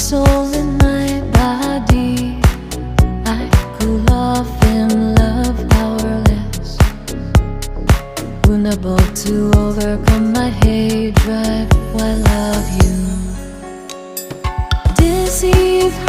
soul in my body. I cool off in love powerless, vulnerable to overcome my hate drive while I love you. Deceived